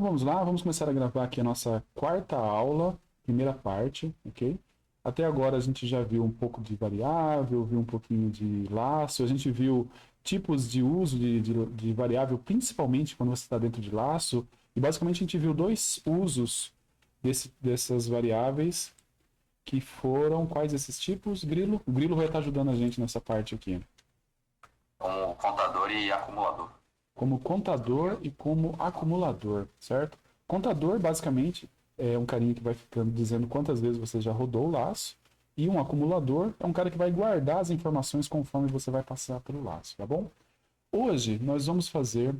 Então vamos lá, vamos começar a gravar aqui a nossa quarta aula, primeira parte, ok? Até agora a gente já viu um pouco de variável, viu um pouquinho de laço, a gente viu tipos de uso de variável, principalmente quando você está dentro de laço, e basicamente a gente viu dois usos dessas variáveis, que foram quais esses tipos? Grilo? O Grilo vai estar ajudando a gente nessa parte aqui. Como contador e acumulador. Como contador e como acumulador, certo? Contador, basicamente, é um carinha que vai ficando dizendo quantas vezes você já rodou o laço, e um acumulador é um cara que vai guardar as informações conforme você vai passar pelo laço, tá bom? Hoje nós vamos fazer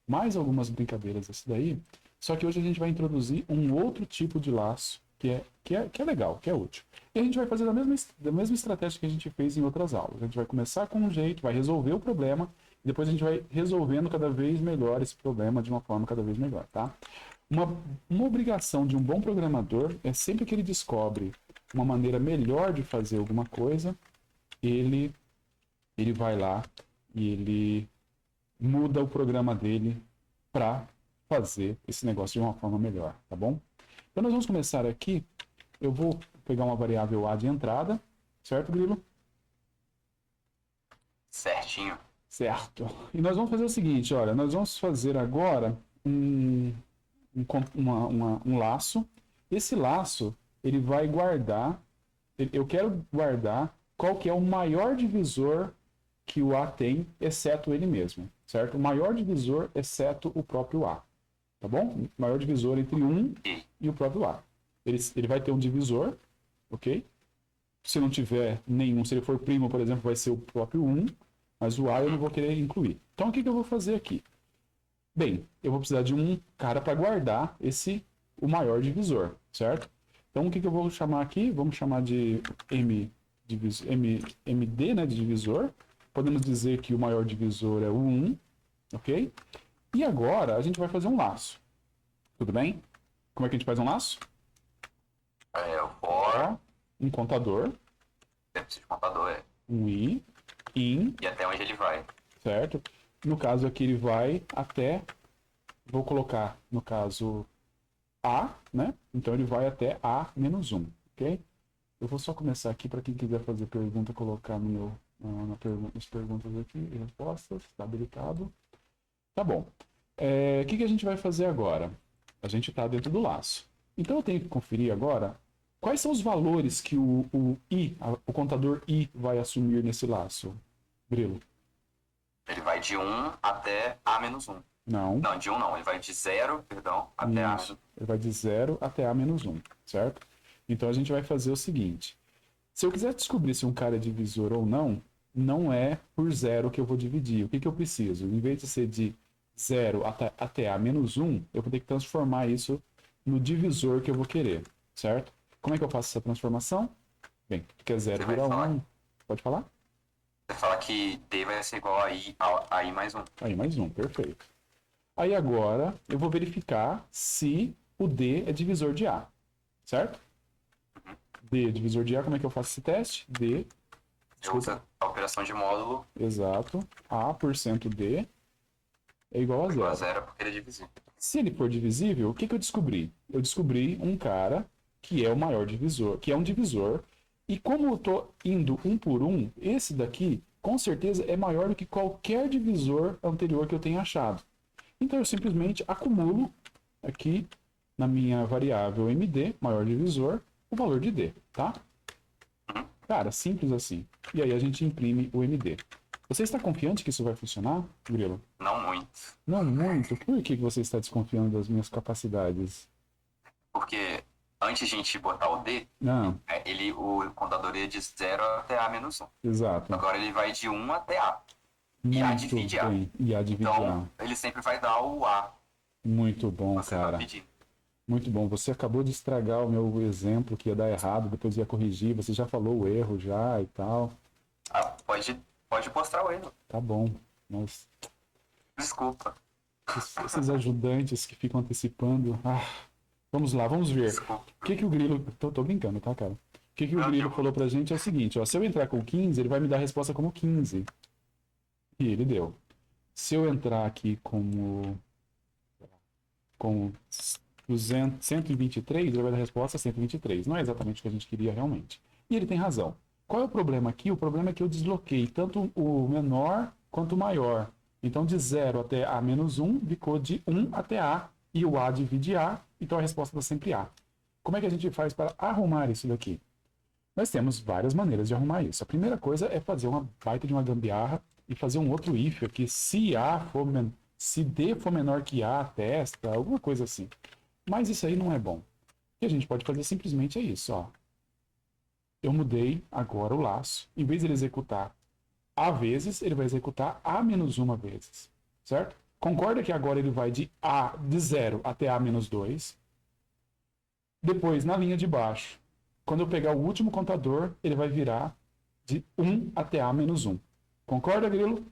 mais algumas brincadeiras desse daí, só que hoje a gente vai introduzir um outro tipo de laço que é legal, que é útil. E a gente vai fazer da mesma estratégia que a gente fez em outras aulas. A gente vai começar com um jeito, vai resolver o problema, e depois a gente vai resolvendo cada vez melhor esse problema de uma forma cada vez melhor, tá? Uma obrigação de um bom programador é sempre que ele descobre uma maneira melhor de fazer alguma coisa, ele, ele vai lá e ele muda o programa dele para fazer esse negócio de uma forma melhor, tá bom? Então nós vamos começar aqui. Eu vou pegar uma variável A de entrada, certo, Grilo? Certinho. Certo. E nós vamos fazer o seguinte, olha, nós vamos fazer agora um laço. Esse laço, ele vai guardar, eu quero guardar qual que é o maior divisor que o A tem, exceto ele mesmo, certo? O maior divisor, exceto o próprio A, tá bom? O maior divisor entre 1 e o próprio A. Ele vai ter um divisor, ok? Se não tiver nenhum, se ele for primo, por exemplo, vai ser o próprio 1, mas o A eu não vou querer incluir. Então o que eu vou fazer aqui? Bem, eu vou precisar de um cara para guardar o maior divisor, certo? Então o que eu vou chamar aqui? Vamos chamar de MD, né, de divisor. Podemos dizer que o maior divisor é o 1, ok? E agora a gente vai fazer um laço. Tudo bem? Como é que a gente faz um laço? O for, Um contador, eu preciso de contador, um i, in, e até onde ele vai. certo? No caso aqui ele vai até, vou colocar no caso A, né? Então ele vai até A menos 1, ok? Eu vou só começar aqui para quem quiser fazer pergunta, colocar no meu, nas perguntas aqui e respostas, está habilitado. Tá bom. O que a gente vai fazer agora? A gente está dentro do laço. Então eu tenho que conferir agora quais são os valores que o contador I vai assumir nesse laço, Grilo. Ele vai de 1 até A menos 1. Não. Não, de 1 não. Ele vai de 0, perdão, até A Isso. menos Ele vai de 0 até A menos 1, certo? Então a gente vai fazer o seguinte. Se eu quiser descobrir se um cara é divisor ou não, não é por 0 que eu vou dividir. O que eu preciso? Em vez de ser de 0 até A menos 1, eu vou ter que transformar isso no divisor que eu vou querer, certo? Como é que eu faço essa transformação? Bem, porque 0 Você vai vira falar, 1. Pode falar? você fala que D vai ser igual a I mais 1. Aí, mais 1, perfeito. Aí agora eu vou verificar se o D é divisor de A, certo? D é divisor de A, como é que eu faço esse teste? D, Você usa a operação de módulo exato, A%D é igual a igual a 0. 0 porque ele é divisível. Se ele for divisível, o que eu descobri? Eu descobri um cara que é o maior divisor, que é um divisor, e como eu estou indo um por um, esse daqui, com certeza, é maior do que qualquer divisor anterior que eu tenha achado. Então eu simplesmente acumulo aqui na minha variável MD, maior divisor, o valor de D, tá? Cara, simples assim. E aí a gente imprime o MD. Você está confiante que isso vai funcionar, Grilo? Não muito. Não muito. Por que você está desconfiando das minhas capacidades? Porque antes de a gente botar o D, Não, o contador ia de 0 até A menos 1. exato. Agora ele vai de 1 até A. E A Muito divide A. bem. E a dividir Então, A. ele sempre vai dar o A Muito que bom, você está cara. pedindo. Muito bom. Você acabou de estragar o meu exemplo que ia dar errado, depois ia corrigir. Você já falou o erro já e tal. Ah, pode mostrar o erro. Tá bom. Mas Desculpa. esses ajudantes que ficam antecipando. Ah, vamos lá, vamos ver. Desculpa. O que o Grilo. Tô brincando, tá, cara? O que o Grilo falou pra gente é o seguinte: ó, se eu entrar com 15, ele vai me dar a resposta como 15. E ele deu. Se eu entrar aqui como com 123, ele vai dar a resposta 123. Não é exatamente o que a gente queria realmente. E ele tem razão. Qual é o problema aqui? O problema é que eu desloquei tanto o menor quanto o maior. Então, de 0 até A menos 1, ficou de 1 até A, e o A divide A, então a resposta dá sempre A. Como é que a gente faz para arrumar isso daqui? Nós temos várias maneiras de arrumar isso. A primeira coisa é fazer uma baita de uma gambiarra e fazer um outro if aqui, se D for menor que A, testa, alguma coisa assim. Mas isso aí não é bom. O que a gente pode fazer simplesmente é isso, ó. Eu mudei agora o laço. Em vez de ele executar A vezes, ele vai executar A menos 1 vezes. Certo? Concorda que agora ele vai de 0 até A menos 2. Depois, na linha de baixo, quando eu pegar o último contador, ele vai virar de 1 até A menos 1. Concorda, Grilo?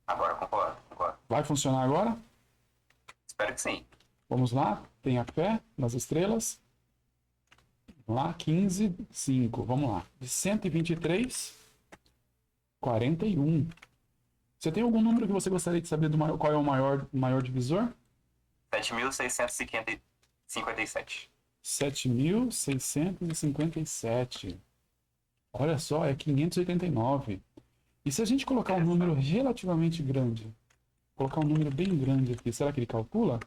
Agora concordo. Vai funcionar agora? Espero que sim. Vamos lá? Tenha fé nas estrelas. Vamos lá, 15, 5. Vamos lá. De 123, 41. Você tem algum número que você gostaria de saber qual é o maior divisor? 7.657. 7.657. Olha só, é 589. E se a gente colocar um número relativamente grande? Colocar um número bem grande aqui, será que ele calcula?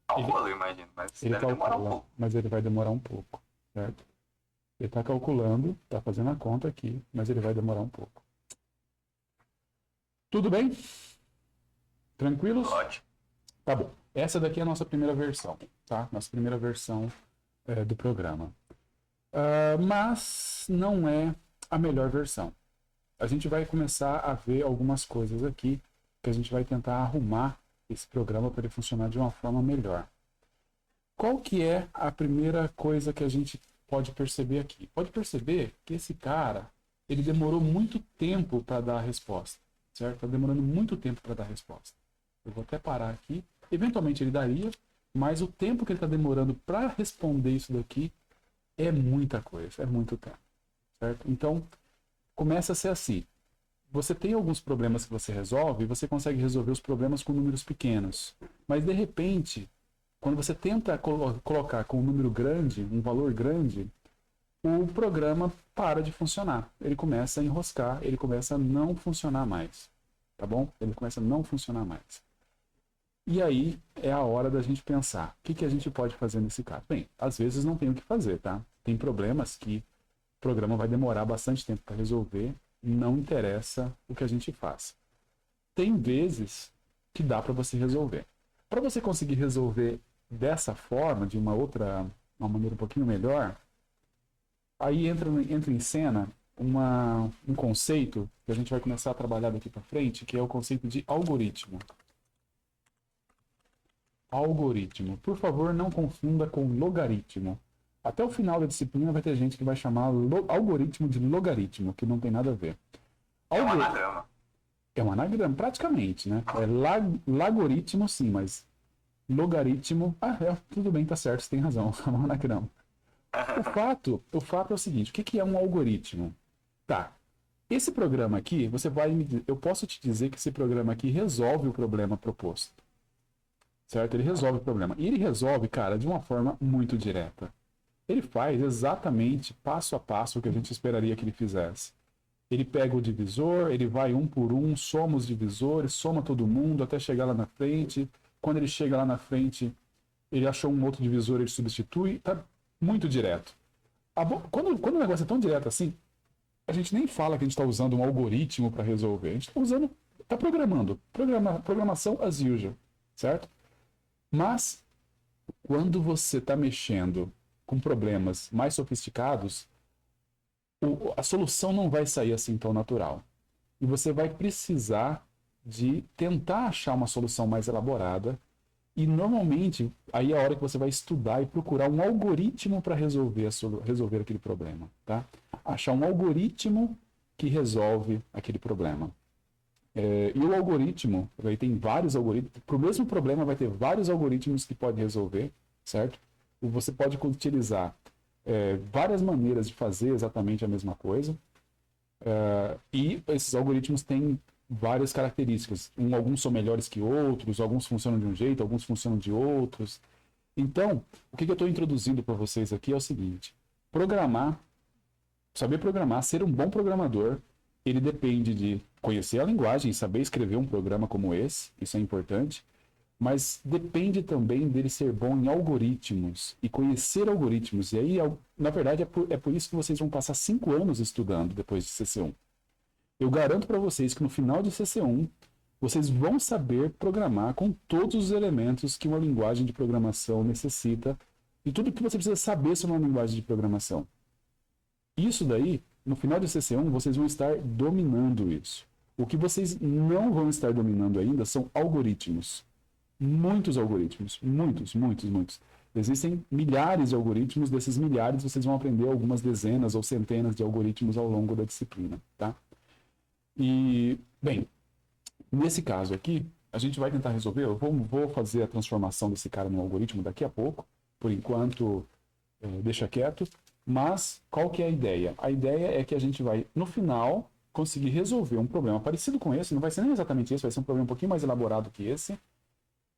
Calcula, eu imagino, mas Ele deve demorar um calcula, pouco. mas ele vai demorar um pouco, certo? Ele está calculando, está fazendo a conta aqui, mas ele vai demorar um pouco. Tudo bem? Tranquilos? Ótimo. Tá bom. Essa daqui é a nossa primeira versão, tá? Nossa primeira versão do programa. Mas não é a melhor versão. A gente vai começar a ver algumas coisas aqui que a gente vai tentar arrumar esse programa para ele funcionar de uma forma melhor. Qual que é a primeira coisa que a gente pode perceber aqui? Pode perceber que esse cara, ele demorou muito tempo para dar a resposta, certo? Está demorando muito tempo para dar a resposta. Eu vou até parar aqui. Eventualmente ele daria, mas o tempo que ele está demorando para responder isso daqui é muita coisa, é muito tempo, certo? Então, começa a ser assim. Você tem alguns problemas que você resolve e você consegue resolver os problemas com números pequenos. Mas, de repente, quando você tenta colocar com um número grande, um valor grande, o programa para de funcionar. Ele começa a enroscar, ele começa a não funcionar mais. Tá bom? Ele começa a não funcionar mais. E aí é a hora da gente pensar. O que a gente pode fazer nesse caso? Bem, às vezes não tem o que fazer, tá? Tem problemas que o programa vai demorar bastante tempo para resolver. Não interessa o que a gente faz. Tem vezes que dá para você resolver. Para você conseguir resolver dessa forma, de uma maneira um pouquinho melhor, aí entra em cena um conceito que a gente vai começar a trabalhar daqui para frente, que é o conceito de algoritmo. Algoritmo. Por favor, não confunda com logaritmo. Até o final da disciplina vai ter gente que vai chamar algoritmo de logaritmo, que não tem nada a ver. É um anagrama. É um anagrama, praticamente, né? É lagoritmo, sim, mas logaritmo... tudo bem, tá certo, você tem razão, é um anagrama. O fato é o seguinte, o que é um algoritmo? Tá, esse programa aqui, eu posso te dizer que esse programa aqui resolve o problema proposto. Certo? Ele resolve o problema. E ele resolve, cara, de uma forma muito direta. Ele faz exatamente, passo a passo, o que a gente esperaria que ele fizesse. Ele pega o divisor, ele vai um por um, soma os divisores, soma todo mundo até chegar lá na frente. Quando ele chega lá na frente, ele achou um outro divisor, ele substitui. Tá muito direto. Quando o negócio é tão direto assim, a gente nem fala que a gente está usando um algoritmo para resolver. A gente está programando. Programação as usual, certo? Mas, quando você está mexendo com problemas mais sofisticados, a solução não vai sair assim tão natural. E você vai precisar de tentar achar uma solução mais elaborada. E, normalmente, aí é a hora que você vai estudar e procurar um algoritmo para resolver aquele problema. Tá? Achar um algoritmo que resolve aquele problema. E o algoritmo, tem vários algoritmos, para o mesmo problema vai ter vários algoritmos que podem resolver, certo? Você pode utilizar várias maneiras de fazer exatamente a mesma coisa, e esses algoritmos têm várias características. Alguns são melhores que outros, alguns funcionam de um jeito, alguns funcionam de outros. Então, o que eu estou introduzindo para vocês aqui é o seguinte: programar, saber programar, ser um bom programador, ele depende de conhecer a linguagem, saber escrever um programa como esse, isso é importante, mas depende também dele ser bom em algoritmos e conhecer algoritmos. E aí, na verdade, é por isso que vocês vão passar 5 anos estudando depois de CC1. Eu garanto para vocês que no final de CC1, vocês vão saber programar com todos os elementos que uma linguagem de programação necessita e tudo que você precisa saber sobre uma linguagem de programação. Isso daí, no final de CC1, vocês vão estar dominando isso. O que vocês não vão estar dominando ainda são algoritmos. Muitos algoritmos. Muitos. Existem milhares de algoritmos. Desses milhares, vocês vão aprender algumas dezenas ou centenas de algoritmos ao longo da disciplina, tá? E, bem, nesse caso aqui, a gente vai tentar resolver. Eu vou fazer a transformação desse cara num algoritmo daqui a pouco. Por enquanto, deixa quieto. Mas, qual que é a ideia? A ideia é que a gente vai, no final, conseguir resolver um problema parecido com esse. Não vai ser nem exatamente esse, vai ser um problema um pouquinho mais elaborado que esse,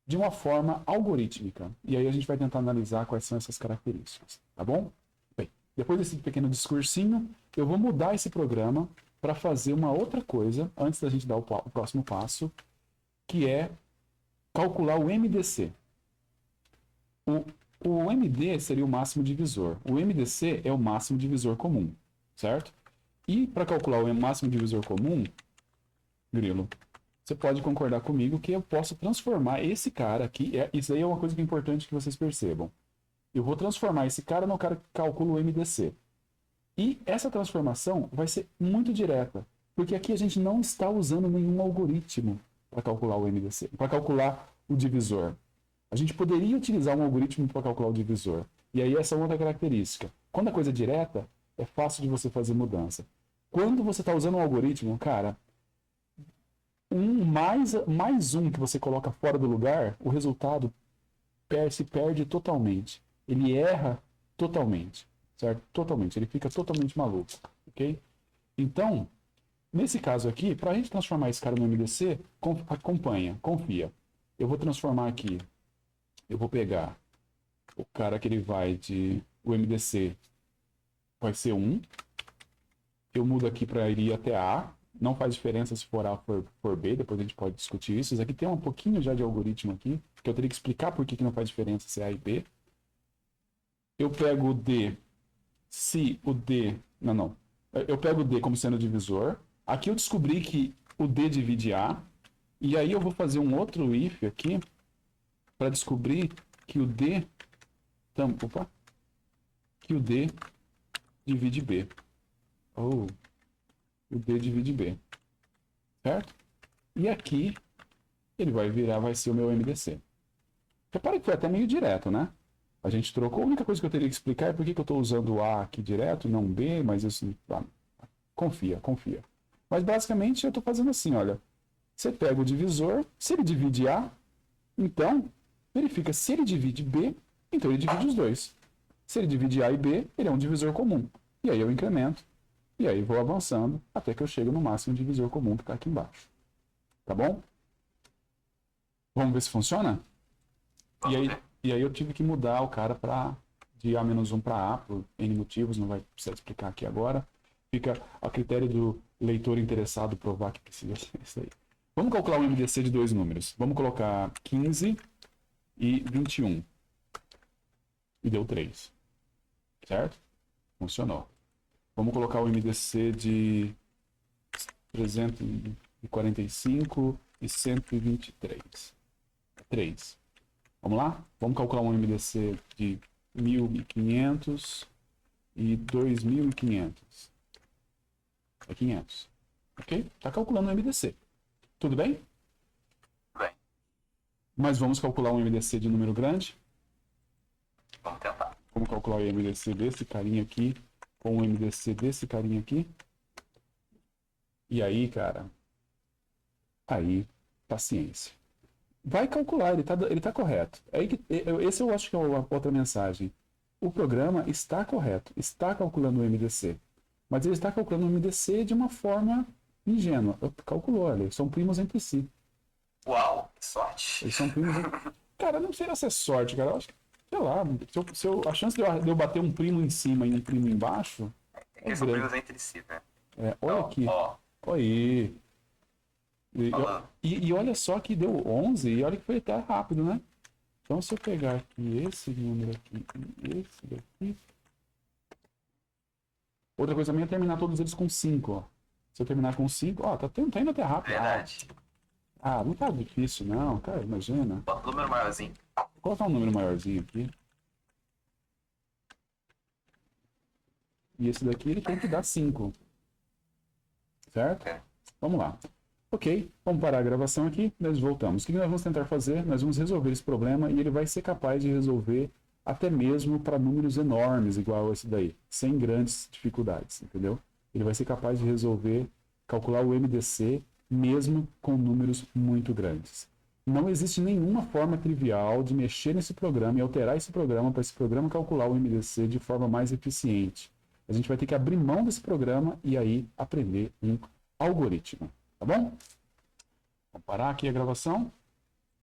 de uma forma algorítmica. E aí a gente vai tentar analisar quais são essas características, tá bom? Bem, depois desse pequeno discursinho, eu vou mudar esse programa para fazer uma outra coisa, antes da gente dar o próximo passo, que é calcular o MDC. O MD seria o máximo divisor. O MDC é o máximo divisor comum, certo? E para calcular o máximo divisor comum, Grilo, você pode concordar comigo que eu posso transformar esse cara aqui. Isso aí é uma coisa que é importante que vocês percebam. Eu vou transformar esse cara no cara que calcula o MDC. E essa transformação vai ser muito direta, porque aqui a gente não está usando nenhum algoritmo para calcular o MDC, para calcular o divisor. A gente poderia utilizar um algoritmo para calcular o divisor. E aí essa é outra característica. Quando a coisa é direta, é fácil de você fazer mudança. Quando você está usando um algoritmo, cara, mais um que você coloca fora do lugar, o resultado se perde totalmente. Ele erra totalmente, certo? Totalmente. Ele fica totalmente maluco, ok? Então, nesse caso aqui, para a gente transformar esse cara no MDC, confia. Eu vou transformar aqui. Eu vou pegar o cara que ele vai de... O MDC vai ser 1. Eu mudo aqui para ele ir até A. Não faz diferença se for A ou for B. Depois a gente pode discutir isso. Isso aqui tem um pouquinho já de algoritmo aqui. Que eu teria que explicar por que não faz diferença se é A e B. Eu pego o D. Se o D... Não. Eu pego o D como sendo divisor. Aqui eu descobri que o D divide A. E aí eu vou fazer um outro if aqui para descobrir que o D que o D divide B. O D divide B. Certo? E aqui ele vai ser o meu MDC. Repara que foi até meio direto, né? A gente trocou. A única coisa que eu teria que explicar é por que eu estou usando o A aqui direto, não B, mas isso... Confia. Mas basicamente eu estou fazendo assim, olha. Você pega o divisor, se ele divide A, então verifica se ele divide B, então ele divide os dois. Se ele divide A e B, ele é um divisor comum. E aí eu incremento, e aí vou avançando até que eu chego no máximo divisor comum que está aqui embaixo. Tá bom? Vamos ver se funciona? E aí eu tive que mudar o cara de A-1 para A, por N motivos, não vai precisar explicar aqui agora. Fica a critério do leitor interessado provar que precisa ser isso aí. Vamos calcular um MDC de 2 números. Vamos colocar 15 e 21. E deu 3. Certo? Funcionou. Vamos colocar o MDC de 345 e 123. 3. Vamos lá? Vamos calcular um MDC de 1.500 e 2.500. É 500. Ok? Está calculando o MDC. Tudo bem? Bem, Mas vamos calcular um MDC de número grande? vamos tentar. Vamos calcular o MDC desse carinha aqui com o MDC desse carinha aqui. E aí, cara, paciência. Vai calcular, ele tá correto. Esse eu acho que é a outra mensagem. O programa está correto, está calculando o MDC. Mas ele está calculando o MDC de uma forma ingênua. Calculou, olha, são primos entre si. Uau, que sorte. Eles são primos entre... Cara, não sei se é sorte, cara. Eu acho que, sei lá, a chance de eu bater um primo em cima e um primo embaixo é Eles são grande. primos entre si, né? Olha Ó, aqui. ó, Olha aí. falando. E olha só que deu 11 e olha que foi até rápido, né? Então, se eu pegar aqui esse número aqui e esse daqui... Outra coisa também é terminar todos eles com 5, ó. Se eu terminar com 5, ó, tá indo até rápido. Verdade. Ah, não tá difícil, não. Cara, imagina. Bota o número maiorzinho. Vou colocar um número maiorzinho aqui. E esse daqui ele tem que dar 5. Certo? É. Vamos lá. Ok, vamos parar a gravação aqui, nós voltamos. O que nós vamos tentar fazer? Nós vamos resolver esse problema e ele vai ser capaz de resolver até mesmo para números enormes, igual esse daí, sem grandes dificuldades, entendeu? Ele vai ser capaz de resolver, calcular o MDC, mesmo com números muito grandes. Não existe nenhuma forma trivial de mexer nesse programa e alterar esse programa para esse programa calcular o MDC de forma mais eficiente. A gente vai ter que abrir mão desse programa e aí aprender um algoritmo. Tá bom? Vamos parar aqui a gravação.